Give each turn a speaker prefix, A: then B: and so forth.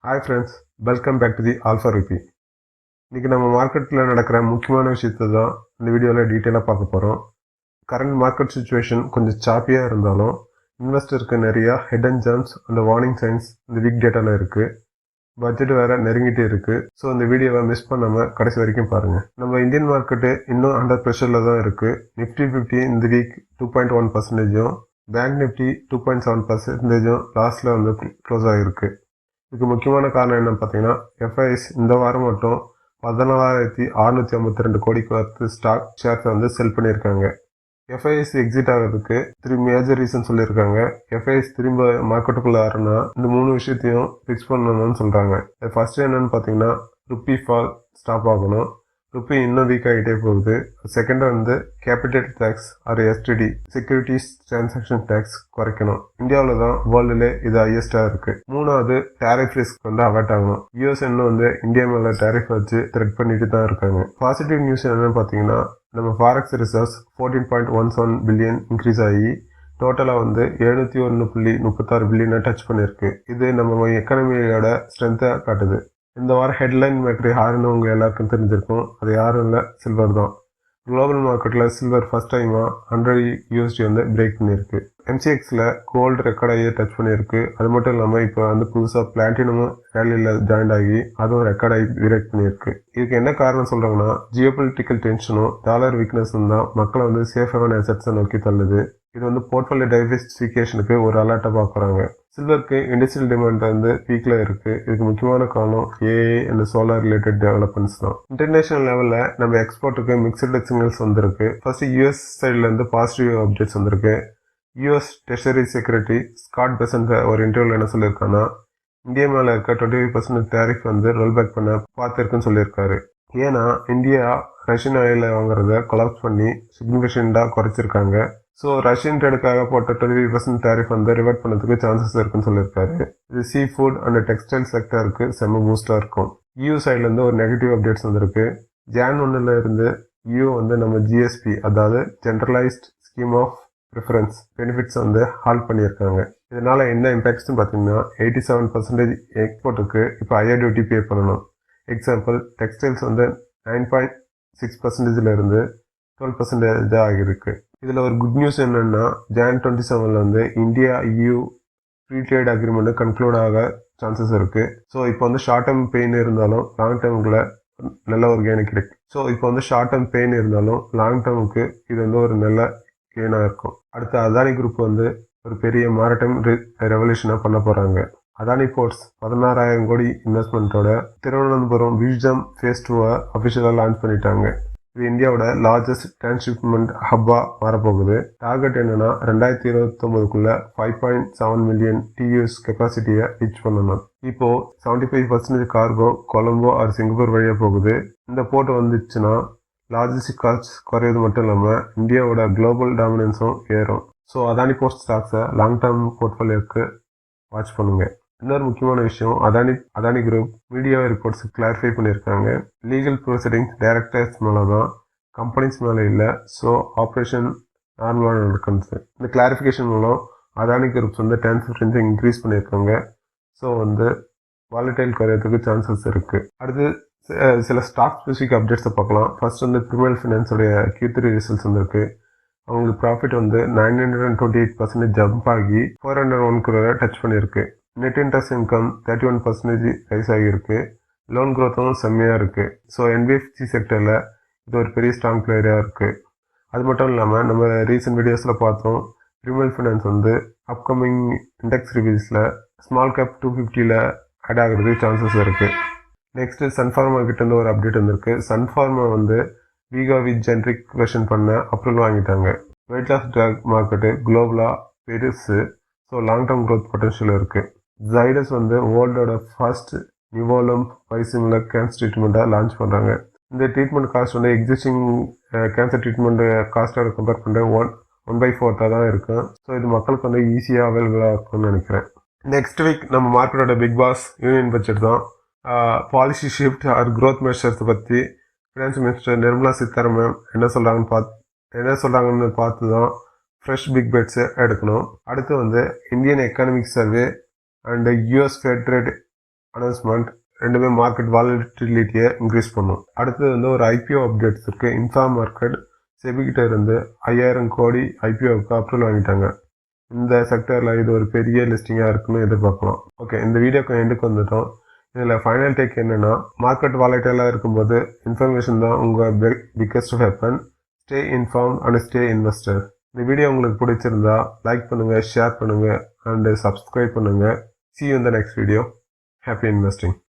A: Hi friends, welcome back to the Alpha ரிப்பி. இன்றைக்கி நம்ம மார்க்கெட்டில் நடக்கிற முக்கியமான விஷயத்தை தான் இந்த வீடியோவில் டீட்டெயிலாக பார்க்க போகிறோம். கரண்ட் மார்க்கெட் சுச்சுவேஷன் கொஞ்சம் சாப்பியாக இருந்தாலும் இன்வெஸ்டருக்கு நிறையா ஹிடன் ஜாம்ஸ் அந்த வார்னிங் சைன்ஸ் இந்த வீக் டேட்டாவில் இருக்குது. பட்ஜெட் வேறு நெருங்கிட்டே இருக்குது. ஸோ இந்த வீடியோவை மிஸ் பண்ணாமல் கடைசி வரைக்கும் பாருங்கள். நம்ம இந்தியன் மார்க்கெட்டு இன்னும் அண்டர் ப்ரெஷரில் தான் இருக்குது. நிஃப்டி 50 இந்த வீக் 2.1%, பேங்க் நிஃப்டி 2.7% லாஸ்ட்டில் வந்து க்ளோஸ் ஆகிருக்கு. இதுக்கு முக்கியமான காரணம் என்னன்னு பார்த்தீங்கன்னா, எஃப்ஐஎஸ் இந்த வாரம் மட்டும் 14,652 கோடிக்கு வர்த்து ஸ்டாக் ஷேர்ஸை வந்து செல் பண்ணியிருக்காங்க. எஃப்ஐஎஸ் எக்ஸிட் ஆகிறதுக்கு 3 மேஜர் ரீசன் சொல்லியிருக்காங்க. எஃப்ஐஎஸ் திரும்ப மார்க்கெட்டுக்குள்ளே வரணும்னா இந்த 3 விஷயத்தையும் ஃபிக்ஸ் பண்ணணும்னு சொல்கிறாங்க. ஃபர்ஸ்ட் என்னன்னு பார்த்தீங்கன்னா, ருப்பி ஃபால் ஸ்டாப் ஆகணும். ருப்பி இன்னும் வீக் ஆகிட்டே போகுது. செகண்ட் வந்து capital tax or STT securities transaction tax குறைக்கணும். இந்தியாவில் தான் வேர்ல்டுலே இது ஹையஸ்டாக இருக்குது. மூணாவது டேரிஃப் ரிஸ்க் வந்து அவாய்ட் ஆகணும். யூஎஸ் இன்னும் வந்து இந்தியா மேலே டேரிஃப் வச்சு த்ரெட் பண்ணிட்டு தான் இருக்காங்க. பாசிட்டிவ் நியூஸ் என்னன்னு பார்த்தீங்கன்னா, நம்ம ஃபாரெக்ஸ் ரிசர்வ்ஸ் 14.17 பில்லியன் இன்க்ரீஸ் ஆகி டோட்டலாக வந்து 701.36 பில்லியனை டச் பண்ணியிருக்கு. இது நம்ம எக்கானமியோட ஸ்ட்ரென்த்தை காட்டுது. இந்த வாரம் ஹெட்லைன் மேக்கர் யாருன்னு உங்கள் எல்லாருக்கும் தெரிஞ்சிருக்கும். அது யாரும் இல்லை, சில்வர் தான். குளோபல் மார்க்கெட்டில் சில்வர் ஃபர்ஸ்ட் டைமாக $100 வந்து பிரேக் பண்ணியிருக்கு. எம்சிஎக்ஸில் கோல்டு ரெக்கார்டாகி டச் பண்ணியிருக்கு. அது மட்டும் இல்லாமல் இப்போ வந்து புதுசாக பிளாட்டினமும் ரேலியில் ஜாயின் ஆகி அதுவும் ரெக்கார்டாகி பிரேக் பண்ணியிருக்கு. இதுக்கு என்ன காரணம் சொல்கிறாங்கன்னா, ஜியோபொலிட்டிக்கல் டென்ஷனும் டாலர் வீக்னஸும் தான் மக்களை வந்து சேஃப் ஹேவன் அசெட்ஸை நோக்கி தள்ளுது. இது வந்து போர்ட்ஃபோலியோ டைவர்சிஃபிகேஷனுக்கு ஒரு அலர்ட்டாக பார்க்குறாங்க. சில்வருக்கு இண்டஸ்ட்ரியல் டிமாண்ட் வந்து பீக்கில் இருக்குது. இதுக்கு முக்கியமான காரணம் AI and solar related developments தான். இன்டர்நேஷனல் லெவலில் நம்ம எக்ஸ்போர்ட்டுக்கு மிக்சடு சிக்னல்ஸ் வந்திருக்கு. ஃபர்ஸ்ட் யூஎஸ் சைட்லேருந்து பாசிட்டிவ் அப்டேட்ஸ் வந்திருக்கு. US treasury secretary Scott Besant ஒரு இன்டர்வியூவில் என்ன சொல்லியிருக்காங்கன்னா, இந்தியா மேலே இருக்க 25% டேரிஃப் வந்து ரோல் பேக் பண்ண பார்த்துருக்குன்னு சொல்லியிருக்காரு. ஏன்னா இந்தியா ரஷ்யன் ஆயிலை வாங்குறத கொலாப்ஸ் பண்ணி சிக்னிஃபிகண்டாக குறைச்சிருக்காங்க. ஸோ ரஷ்யன் ட்ரேடுக்காக போட்ட 25% டேரிஃப் வந்து ரிவர்ட் பண்ணதுக்கு சான்சஸ் இருக்குன்னு சொல்லியிருக்காரு. இது சீ ஃபுட் அண்ட் டெக்ஸ்டைல் செக்டருக்கு செம்ம பூஸ்டாக இருக்கும். யூ சைட்லேருந்து ஒரு நெகட்டிவ் அப்டேட்ஸ் வந்திருக்கு. ஜான் 1 இருந்து யூ வந்து நம்ம ஜிஎஸ்பி, அதாவது generalised scheme of preference benefits வந்து ஹால்ட் பண்ணியிருக்காங்க. இதனால் என்ன இம்பேக்ட்ஸ்னு பார்த்தீங்கன்னா, 87% எக்ஸ்போர்ட்டுக்கு இப்போ ஹையர் டியூட்டி பே பண்ணணும். எக்ஸாம்பிள், டெக்ஸ்டைல்ஸ் வந்து 9.6% 12% ஆகியிருக்கு. இதில் ஒரு குட் நியூஸ் என்னென்னா, Jan 27 வந்து India EU free trade agreement conclude ஆக சான்சஸ் இருக்குது. ஸோ இப்போ வந்து ஷார்ட் டேர்ம் பெயின் இருந்தாலும் லாங் டேர்முக்குள்ள நல்ல ஒரு கெயின் கிடைக்கும். ஸோ இப்போ வந்து ஷார்ட் டேர்ம் பெயின் இருந்தாலும் லாங் டேர்முக்கு இது வந்து ஒரு நல்ல கெயினாக இருக்கும். அடுத்து அதானி குரூப் வந்து ஒரு பெரிய மாரடைம் ரெவல்யூஷனாக பண்ண போகிறாங்க. அதானி போர்ட்ஸ் 16,000 கோடி இன்வெஸ்ட்மெண்ட்டோட திருவனந்தபுரம் விஸ்டம் ஃபேஸ் 2 அஃபிஷியலாக லான்ச் பண்ணிட்டாங்க. இது இந்தியாவோட லார்ஜஸ்ட் டிரான்ஸ்ஷிப்மெண்ட் ஹப்பாக மாறப்போகுது. டார்கெட் என்னன்னா, 2029 5.7 மில்லியன் TEUs கெப்பாசிட்டியை ரீச் பண்ணணும். இப்போ 75% கார்கோ கொலம்போ ஆர் சிங்கப்பூர் வழியாக போகுது. இந்த போர்ட் வந்துச்சுன்னா லாஜிஸ்டிக் காஸ்ட் குறையிறது மட்டும் இல்லாமல் இந்தியாவோட குளோபல் டாமினன்ஸும் ஏறும். ஸோ அதானி போர்ட் ஸ்டாக்ஸை லாங் டேர்ம் போர்ட்ஃபோலியோக்கு வாட்ச் பண்ணுங்க. இன்னொரு முக்கியமான விஷயம், Adani group media reports clarify பண்ணியிருக்காங்க. லீகல் ப்ரொசீடிங்ஸ் டைரக்டர்ஸ் மேலே தான், கம்பெனிஸ் மேலே இல்லை. ஸோ ஆப்ரேஷன் நார்மலாக நடக்குது. இந்த கிளாரிஃபிகேஷன் மூலம் அதானி குரூப்ஸ் வந்து டிரான்ஸ்பரன்சி இன்க்ரீஸ் பண்ணியிருக்காங்க. ஸோ வந்து வாலடைல் குறையறதுக்கு சான்சஸ் இருக்குது. அடுத்து சில ஸ்டாக் ஸ்பெசிஃபிக் அப்டேட்ஸை பார்க்கலாம். ஃபர்ஸ்ட் வந்து பிரிமல் ஃபினான்ஸோடைய Q3 ரிசல்ட்ஸ் வந்திருக்கு. அவங்களுக்கு ப்ராஃபிட் வந்து 928% ஜம்ப் ஆகி 401 crore டச் பண்ணியிருக்கு. நெட் இன்ட்ரெஸ்ட் இன்கம் 31% ரைஸ் ஆகியிருக்கு. லோன் க்ரோத்தும் செம்மையாக இருக்குது. ஸோ NBFC செக்டரில் இது ஒரு பெரிய ஸ்ட்ராங் பிளேயராக இருக்குது. அது மட்டும் இல்லாமல் நம்ம ரீசெண்ட் வீடியோஸில் பார்த்தோம், பிரிமல் ஃபினான்ஸ் வந்து அப்கமிங் இண்டெக்ஸ் ரிவ்யூஸில் ஸ்மால் கேப் 250 ஆட் ஆகிறதுக்கு சான்சஸ் இருக்குது. நெக்ஸ்ட்டு சன்ஃபார்மா கிட்டேருந்து ஒரு அப்டேட் வந்திருக்கு. சன்ஃபார்மா வந்து வீகாவி ஜென்ரிக் வெர்ஷன் பண்ண அப்ரூவல் வாங்கிட்டாங்க. வெயிட் லாஸ் ட்ரக் மார்க்கெட்டு குளோபலாக பெருசு. So long term growth potential இருக்குது. ஜைடஸ் வந்து வேர்ல்டோட ஃபர்ஸ்ட் நிவோலம் பைசிமிலர் கேன்சர் ட்ரீட்மெண்ட்டாக லான்ச் பண்ணுறாங்க. இந்த ட்ரீட்மெண்ட் காஸ்ட் வந்து எக்ஸிஸ்டிங் கேன்சர் ட்ரீட்மெண்ட் காஸ்ட்டோட கம்பேர் பண்ணுற 1/4 தான் இருக்கும். ஸோ இது மக்களுக்கு வந்து ஈஸியாக அவைலபிளாக இருக்கும்னு நினைக்கிறேன். நெக்ஸ்ட் வீக் நம்ம மார்க்கெட்டோட பிக் பாஸ் யூனியன் பட்ஜெட் தான். பாலிசி ஷிஃப்ட் ஆர் க்ரோத் மெஷர்ஸை பற்றி ஃபினான்ஸ் மினிஸ்டர் நிர்மலா சீதாராமன் என்ன சொல்கிறாங்கன்னு பார்த்து தான் ஃப்ரெஷ் பிக் பெட்ஸை எடுக்கணும். அடுத்து வந்து Indian economic survey and US fed rate announcement ரெண்டுமே மார்க்கெட் வாலட்டிலிட்டியை இன்க்ரீஸ் பண்ணும். அடுத்தது வந்து ஒரு ஐபிஓ அப்டேட்ஸ் இருக்குது. இன்ஃபா மார்க்கெட் செபிகிட்ட இருந்து 5000 கோடி ஐபிஓவுக்கு அப்ரூவல் வாங்கிட்டாங்க. இந்த செக்டரில் இது ஒரு பெரிய லிஸ்டிங்காக இருக்குன்னு எதிர்பார்க்கலாம். ஓகே, இந்த வீடியோக்கு எண்டுக்கு வந்துட்டோம். இதில் ஃபைனல் டேக் என்னென்னா, மார்க்கெட் வாலட்டைலாக இருக்கும்போது இன்ஃபர்மேஷன் தான் உங்கள் biggest weapon. Stay inform and stay investor. இந்த வீடியோ உங்களுக்கு பிடிச்சிருந்தா லைக் பண்ணுங்கள், ஷேர் பண்ணுங்கள் அண்டு சப்ஸ்கிரைப் பண்ணுங்கள். See you in the next video. Happy investing.